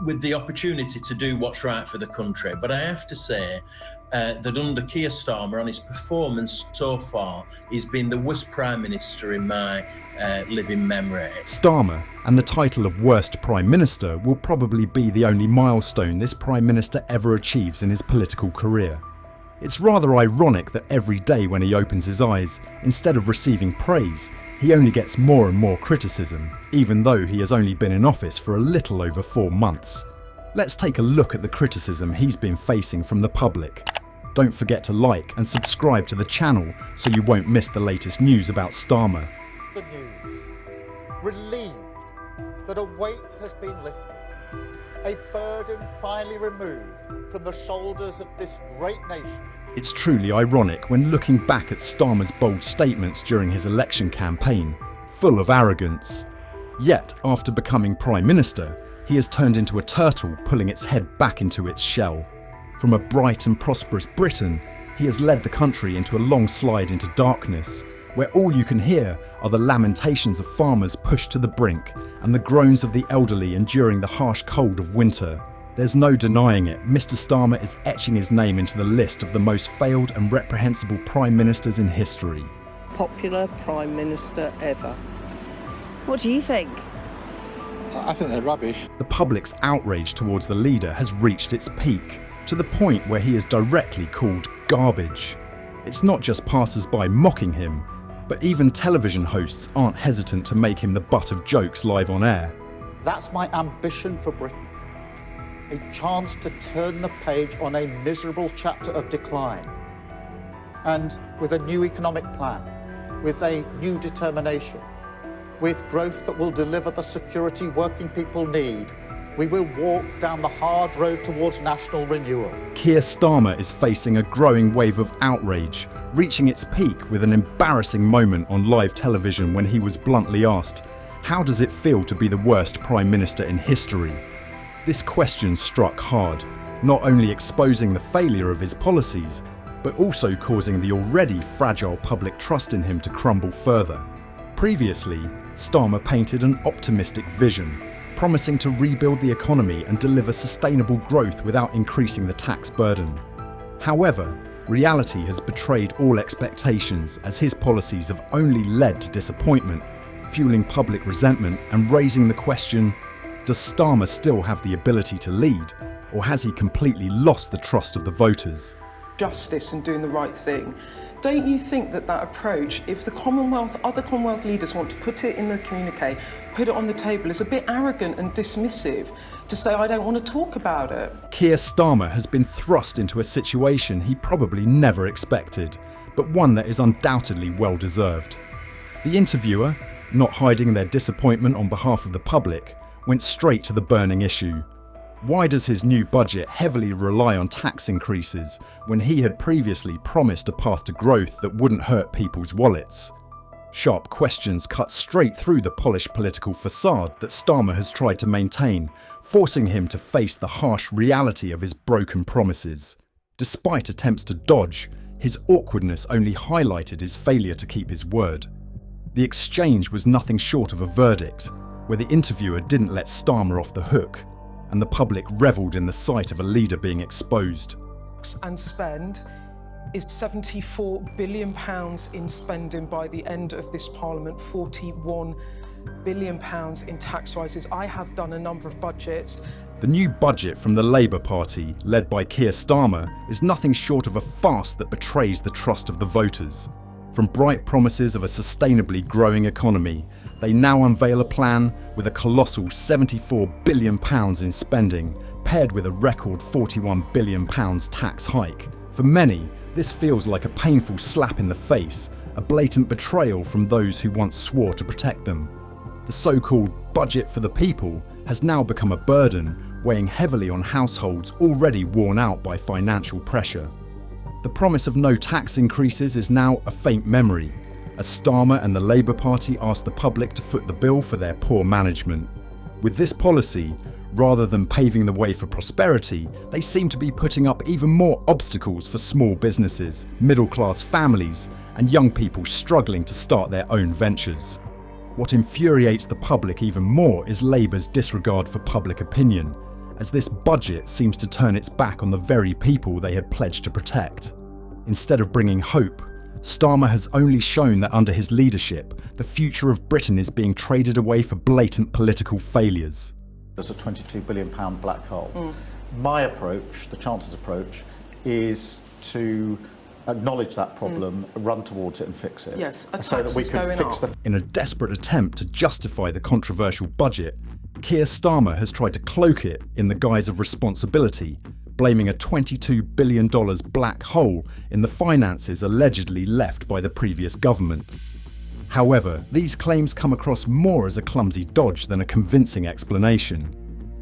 with the opportunity to do what's right for the country. But I have to say that under Keir Starmer, on his performance so far, he's been the worst Prime Minister in my living memory. Starmer and the title of worst Prime Minister will probably be the only milestone this Prime Minister ever achieves in his political career. It's rather ironic that every day when he opens his eyes, instead of receiving praise, he only gets more and more criticism, even though he has only been in office for a little over 4 months. Let's take a look at the criticism he's been facing from the public. Don't forget to like and subscribe to the channel so you won't miss the latest news about Starmer. The news, relieved that a weight has been lifted, a burden finally removed from the shoulders of this great nation. It's truly ironic when looking back at Starmer's bold statements during his election campaign, full of arrogance. Yet, after becoming Prime Minister, he has turned into a turtle pulling its head back into its shell. From a bright and prosperous Britain, he has led the country into a long slide into darkness, where all you can hear are the lamentations of farmers pushed to the brink and the groans of the elderly enduring the harsh cold of winter. There's no denying it, Mr. Starmer is etching his name into the list of the most failed and reprehensible Prime Ministers in history. Popular Prime Minister ever. What do you think? I think they're rubbish. The public's outrage towards the leader has reached its peak, to the point where he is directly called garbage. It's not just passers-by mocking him, but even television hosts aren't hesitant to make him the butt of jokes live on air. That's my ambition for Britain. A chance to turn the page on a miserable chapter of decline. And with a new economic plan, with a new determination, with growth that will deliver the security working people need, we will walk down the hard road towards national renewal. Keir Starmer is facing a growing wave of outrage, reaching its peak with an embarrassing moment on live television when he was bluntly asked, "How does it feel to be the worst Prime Minister in history?" This question struck hard, not only exposing the failure of his policies, but also causing the already fragile public trust in him to crumble further. Previously, Starmer painted an optimistic vision, promising to rebuild the economy and deliver sustainable growth without increasing the tax burden. However, reality has betrayed all expectations, as his policies have only led to disappointment, fueling public resentment and raising the question, does Starmer still have the ability to lead, or has he completely lost the trust of the voters? Justice and doing the right thing. Don't you think that approach, if the other Commonwealth leaders want to put it in the communique, put it on the table, is a bit arrogant and dismissive to say, I don't want to talk about it? Keir Starmer has been thrust into a situation he probably never expected, but one that is undoubtedly well deserved. The interviewer, not hiding their disappointment on behalf of the public, went straight to the burning issue. Why does his new budget heavily rely on tax increases when he had previously promised a path to growth that wouldn't hurt people's wallets? Sharp questions cut straight through the polished political facade that Starmer has tried to maintain, forcing him to face the harsh reality of his broken promises. Despite attempts to dodge, his awkwardness only highlighted his failure to keep his word. The exchange was nothing short of a verdict, where the interviewer didn't let Starmer off the hook, and the public revelled in the sight of a leader being exposed. And spend is £74 billion in spending by the end of this Parliament, £41 billion in tax rises. I have done a number of budgets. The new budget from the Labour Party, led by Keir Starmer, is nothing short of a farce that betrays the trust of the voters. From bright promises of a sustainably growing economy, they now unveil a plan with a colossal £74 billion in spending, paired with a record £41 billion tax hike. For many, this feels like a painful slap in the face, a blatant betrayal from those who once swore to protect them. The so-called budget for the people has now become a burden, weighing heavily on households already worn out by financial pressure. The promise of no tax increases is now a faint memory, as Starmer and the Labour Party asked the public to foot the bill for their poor management. With this policy, rather than paving the way for prosperity, they seem to be putting up even more obstacles for small businesses, middle-class families, and young people struggling to start their own ventures. What infuriates the public even more is Labour's disregard for public opinion, as this budget seems to turn its back on the very people they had pledged to protect. Instead of bringing hope, Starmer has only shown that under his leadership, the future of Britain is being traded away for blatant political failures. There's a £22 billion black hole. My approach, the Chancellor's approach, is to acknowledge that problem, run towards it and fix it. Yes, so that we can fix the... In a desperate attempt to justify the controversial budget, Keir Starmer has tried to cloak it in the guise of responsibility, blaming a $22 billion black hole in the finances allegedly left by the previous government. However, these claims come across more as a clumsy dodge than a convincing explanation.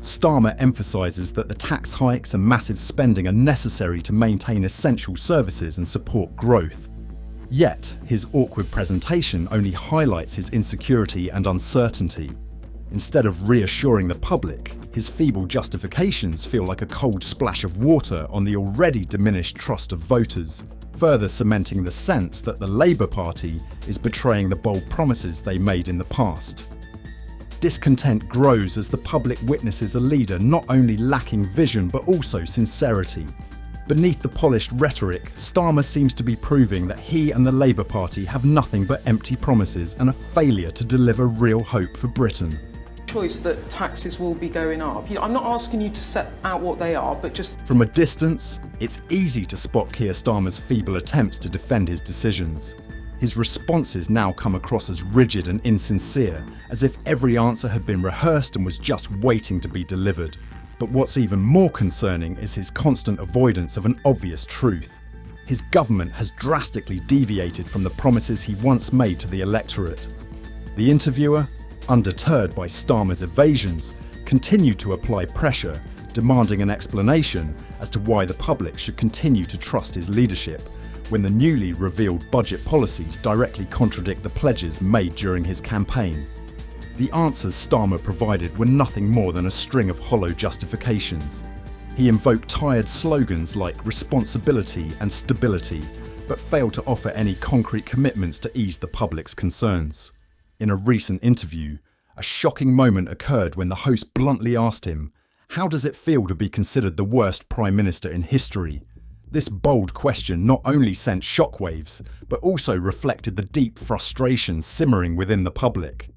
Starmer emphasises that the tax hikes and massive spending are necessary to maintain essential services and support growth. Yet, his awkward presentation only highlights his insecurity and uncertainty. Instead of reassuring the public, his feeble justifications feel like a cold splash of water on the already diminished trust of voters, further cementing the sense that the Labour Party is betraying the bold promises they made in the past. Discontent grows as the public witnesses a leader not only lacking vision but also sincerity. Beneath the polished rhetoric, Starmer seems to be proving that he and the Labour Party have nothing but empty promises and a failure to deliver real hope for Britain. Choice that taxes will be going up. I'm not asking you to set out what they are, but just... From a distance, it's easy to spot Keir Starmer's feeble attempts to defend his decisions. His responses now come across as rigid and insincere, as if every answer had been rehearsed and was just waiting to be delivered. But what's even more concerning is his constant avoidance of an obvious truth. His government has drastically deviated from the promises he once made to the electorate. The interviewer, undeterred by Starmer's evasions, continued to apply pressure, demanding an explanation as to why the public should continue to trust his leadership, when the newly revealed budget policies directly contradict the pledges made during his campaign. The answers Starmer provided were nothing more than a string of hollow justifications. He invoked tired slogans like responsibility and stability, but failed to offer any concrete commitments to ease the public's concerns. In a recent interview, a shocking moment occurred when the host bluntly asked him, "How does it feel to be considered the worst Prime Minister in history?" This bold question not only sent shockwaves, but also reflected the deep frustration simmering within the public.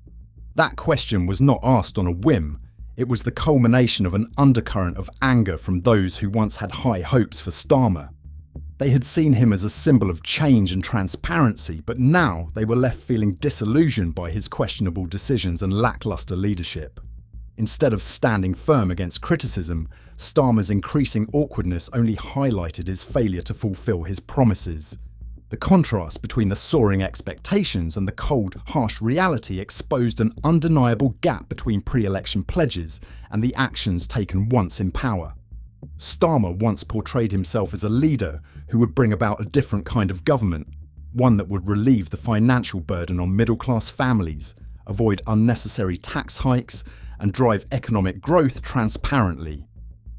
That question was not asked on a whim. It was the culmination of an undercurrent of anger from those who once had high hopes for Starmer. They had seen him as a symbol of change and transparency, but now they were left feeling disillusioned by his questionable decisions and lackluster leadership. Instead of standing firm against criticism, Starmer's increasing awkwardness only highlighted his failure to fulfill his promises. The contrast between the soaring expectations and the cold, harsh reality exposed an undeniable gap between pre-election pledges and the actions taken once in power. Starmer once portrayed himself as a leader who would bring about a different kind of government, one that would relieve the financial burden on middle-class families, avoid unnecessary tax hikes, and drive economic growth transparently.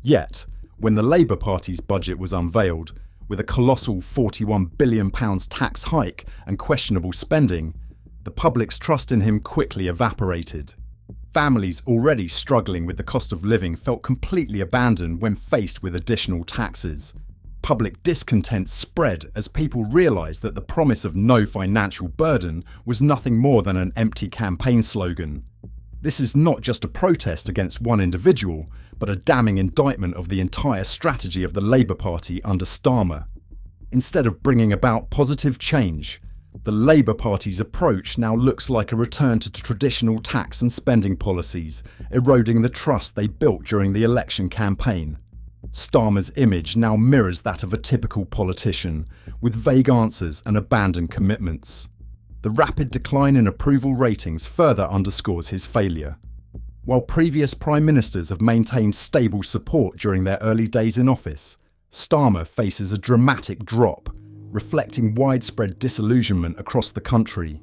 Yet, when the Labour Party's budget was unveiled, with a colossal £41 billion tax hike and questionable spending, the public's trust in him quickly evaporated. Families already struggling with the cost of living felt completely abandoned when faced with additional taxes. Public discontent spread as people realised that the promise of no financial burden was nothing more than an empty campaign slogan. This is not just a protest against one individual, but a damning indictment of the entire strategy of the Labour Party under Starmer. Instead of bringing about positive change, the Labour Party's approach now looks like a return to traditional tax and spending policies, eroding the trust they built during the election campaign. Starmer's image now mirrors that of a typical politician, with vague answers and abandoned commitments. The rapid decline in approval ratings further underscores his failure. While previous Prime Ministers have maintained stable support during their early days in office, Starmer faces a dramatic drop, reflecting widespread disillusionment across the country.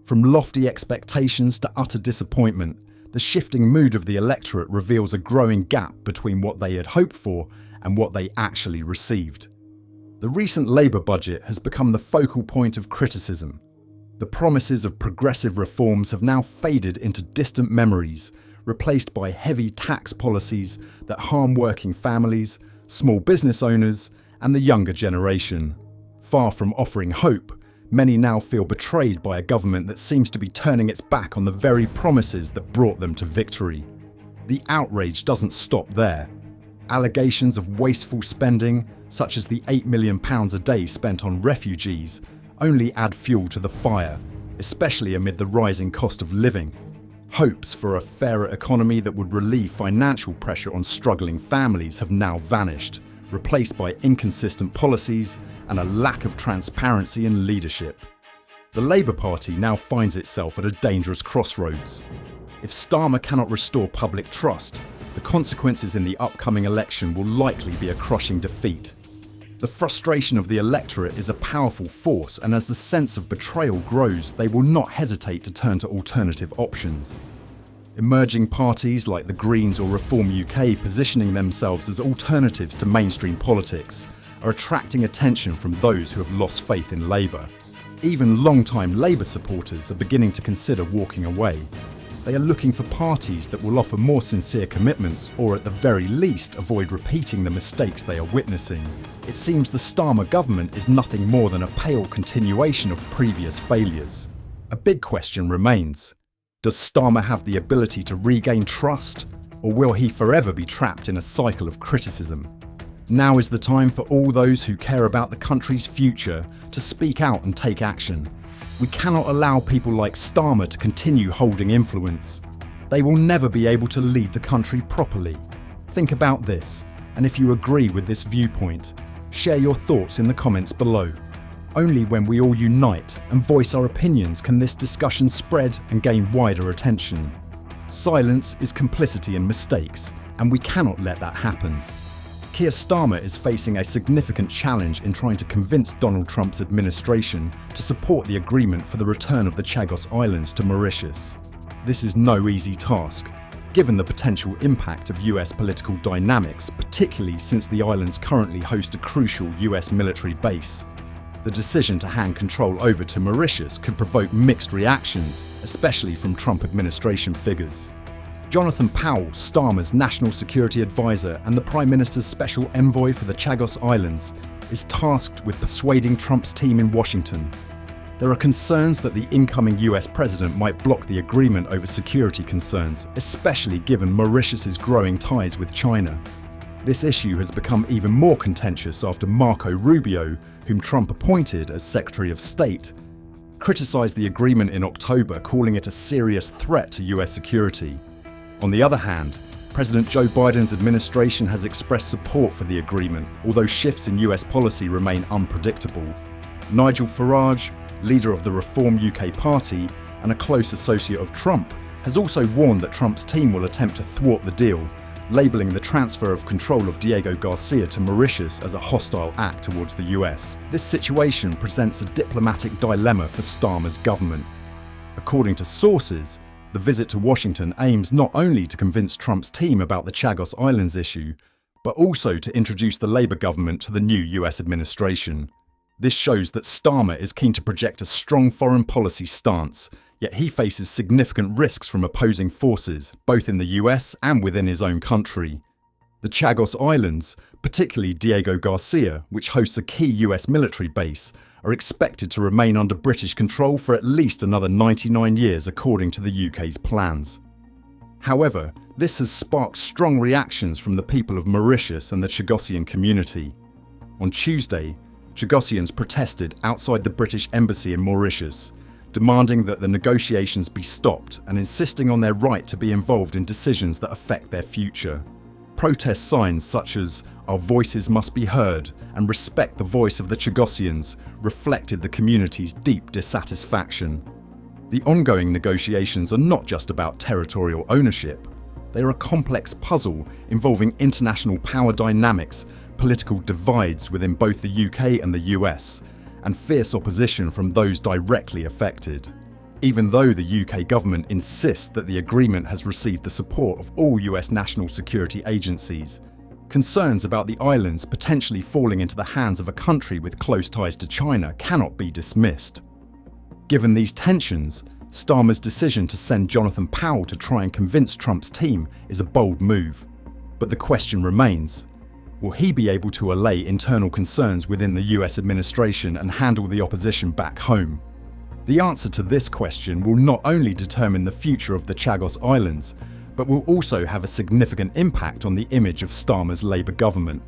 From lofty expectations to utter disappointment, the shifting mood of the electorate reveals a growing gap between what they had hoped for and what they actually received. The recent Labour budget has become the focal point of criticism. The promises of progressive reforms have now faded into distant memories, replaced by heavy tax policies that harm working families, small business owners, and the younger generation. Far from offering hope, many now feel betrayed by a government that seems to be turning its back on the very promises that brought them to victory. The outrage doesn't stop there. Allegations of wasteful spending, such as the £8 million a day spent on refugees, only add fuel to the fire, especially amid the rising cost of living. Hopes for a fairer economy that would relieve financial pressure on struggling families have now vanished, replaced by inconsistent policies and a lack of transparency and leadership. The Labour Party now finds itself at a dangerous crossroads. If Starmer cannot restore public trust, the consequences in the upcoming election will likely be a crushing defeat. The frustration of the electorate is a powerful force, and as the sense of betrayal grows, they will not hesitate to turn to alternative options. Emerging parties like the Greens or Reform UK positioning themselves as alternatives to mainstream politics are attracting attention from those who have lost faith in Labour. Even long-time Labour supporters are beginning to consider walking away. They are looking for parties that will offer more sincere commitments, or at the very least avoid repeating the mistakes they are witnessing. It seems the Starmer government is nothing more than a pale continuation of previous failures. A big question remains: does Starmer have the ability to regain trust, or will he forever be trapped in a cycle of criticism? Now is the time for all those who care about the country's future to speak out and take action. We cannot allow people like Starmer to continue holding influence. They will never be able to lead the country properly. Think about this, and if you agree with this viewpoint, share your thoughts in the comments below. Only when we all unite and voice our opinions can this discussion spread and gain wider attention. Silence is complicity in mistakes, and we cannot let that happen. Keir Starmer is facing a significant challenge in trying to convince Donald Trump's administration to support the agreement for the return of the Chagos Islands to Mauritius. This is no easy task, given the potential impact of US political dynamics, particularly since the islands currently host a crucial US military base. The decision to hand control over to Mauritius could provoke mixed reactions, especially from Trump administration figures. Jonathan Powell, Starmer's national security advisor and the Prime Minister's special envoy for the Chagos Islands, is tasked with persuading Trump's team in Washington. There are concerns that the incoming US president might block the agreement over security concerns, especially given Mauritius's growing ties with China. This issue has become even more contentious after Marco Rubio, whom Trump appointed as Secretary of State, criticized the agreement in October, calling it a serious threat to US security. On the other hand, President Joe Biden's administration has expressed support for the agreement, although shifts in US policy remain unpredictable. Nigel Farage, leader of the Reform UK party and a close associate of Trump, has also warned that Trump's team will attempt to thwart the deal, labelling the transfer of control of Diego Garcia to Mauritius as a hostile act towards the US. This situation presents a diplomatic dilemma for Starmer's government. According to sources, the visit to Washington aims not only to convince Trump's team about the Chagos Islands issue, but also to introduce the Labour government to the new US administration. This shows that Starmer is keen to project a strong foreign policy stance, yet he faces significant risks from opposing forces, both in the US and within his own country. The Chagos Islands, particularly Diego Garcia, which hosts a key US military base, are expected to remain under British control for at least another 99 years according to the UK's plans. However, this has sparked strong reactions from the people of Mauritius and the Chagosian community. On Tuesday, Chagosians protested outside the British embassy in Mauritius, demanding that the negotiations be stopped and insisting on their right to be involved in decisions that affect their future. Protest signs such as "Our voices must be heard" and "Respect the voice of the Chagosians" reflected the community's deep dissatisfaction. The ongoing negotiations are not just about territorial ownership. They are a complex puzzle involving international power dynamics, political divides within both the UK and the US, and fierce opposition from those directly affected. Even though the UK government insists that the agreement has received the support of all US national security agencies, concerns about the islands potentially falling into the hands of a country with close ties to China cannot be dismissed. Given these tensions, Starmer's decision to send Jonathan Powell to try and convince Trump's team is a bold move. But the question remains, will he be able to allay internal concerns within the US administration and handle the opposition back home? The answer to this question will not only determine the future of the Chagos Islands, but will also have a significant impact on the image of Starmer's Labour government.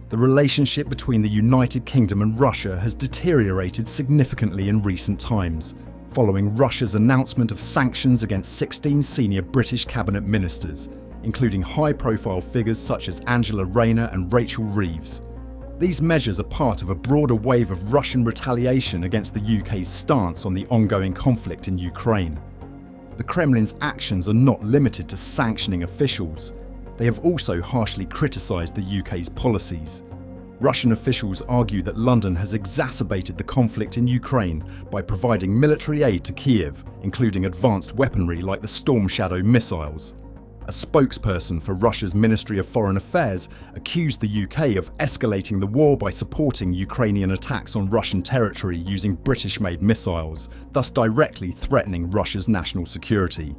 The relationship between the United Kingdom and Russia has deteriorated significantly in recent times, following Russia's announcement of sanctions against 16 senior British cabinet ministers, including high-profile figures such as Angela Rayner and Rachel Reeves. These measures are part of a broader wave of Russian retaliation against the UK's stance on the ongoing conflict in Ukraine. The Kremlin's actions are not limited to sanctioning officials. They have also harshly criticised the UK's policies. Russian officials argue that London has exacerbated the conflict in Ukraine by providing military aid to Kiev, including advanced weaponry like the Storm Shadow missiles. A spokesperson for Russia's Ministry of Foreign Affairs accused the UK of escalating the war by supporting Ukrainian attacks on Russian territory using British-made missiles, thus directly threatening Russia's national security.